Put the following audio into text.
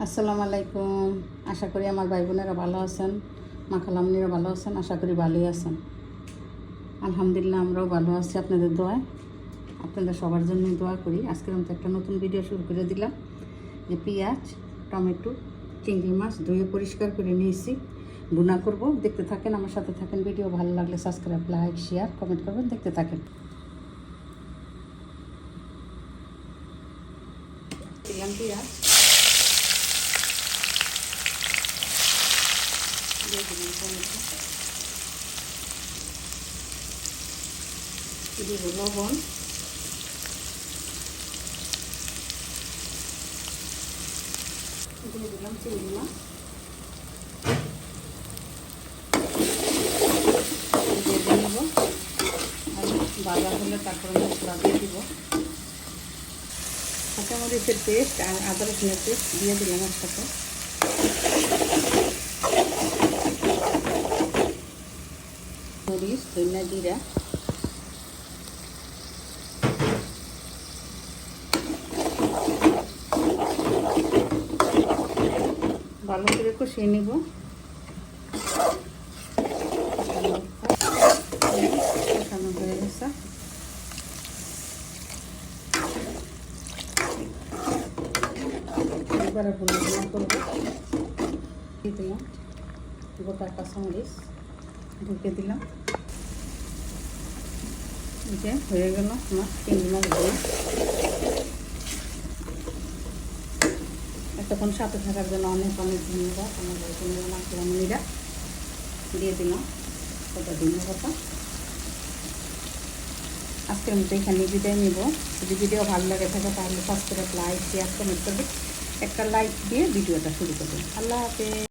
আসসালামু আলাইকুম। আশা করি আমার ভাই বোনেরা ভালো আছেন, মা খালামনিরা ভালো আছেন। আশা করি ভালোই আছেন। আলহামদুলিল্লাহ আমরাও ভালো আছি আপনাদের দোয়ায়। আপনাদের সবার জন্যই দোয়া করি। আজকের মতো একটা নতুন ভিডিও শুরু করে দিলাম। যে পেঁয়াজ, টমেটো, চিংড়ি মাছ ধুয়ে পরিষ্কার করে নিয়েছি, ভুনা করব। দেখতে থাকেন, আমার সাথে থাকেন। ভিডিও ভালো লাগলে সাবস্ক্রাইব, লাইক, শেয়ার, কমেন্ট করবেন। দেখতে থাকেন। দিলাম পেঁয়াজ, দিয়ে দিলাম টমেটো, দিব লবণ, দিয়ে দিলাম চিংড়ি মাছ, দিয়ে দিব। আর ভাজা হলে তারপরে মশলা দিয়ে দিব। কাঁচামরিচের পেস্ট আর আদা রসুনের পেস্ট দিয়ে দিলাম একসাথে। মরিচ, ধনিয়া, জিরা, ভালো করে কষিয়ে নেব। কষানো হয়ে গেছে। এবারে ভুনা করবো। দিয়ে দিলাম গোটা কাঁচামরিচ, ঢুকে দিলাম। যে হয়ে গেল আমার চিংড়ি মাছ ভুনা। এতক্ষণ সাথে থাকার জন্য অনেক অনেক ধন্যবাদ আমার ভাই বোনেরা, মা খালামনিরা। দিয়ে দিলাম কটা ধন্যবাদ। আজকের মতো এখানে বিদায় নেব। যদি ভিডিও ভালো লাগে থাকে তাহলে সাবস্ক্রাইব, লাইক, শেয়ার, কমেন্ট করবে। একটা লাইক দিয়ে ভিডিওটা শুরু করবেন। আল্লাহ হাফেজ।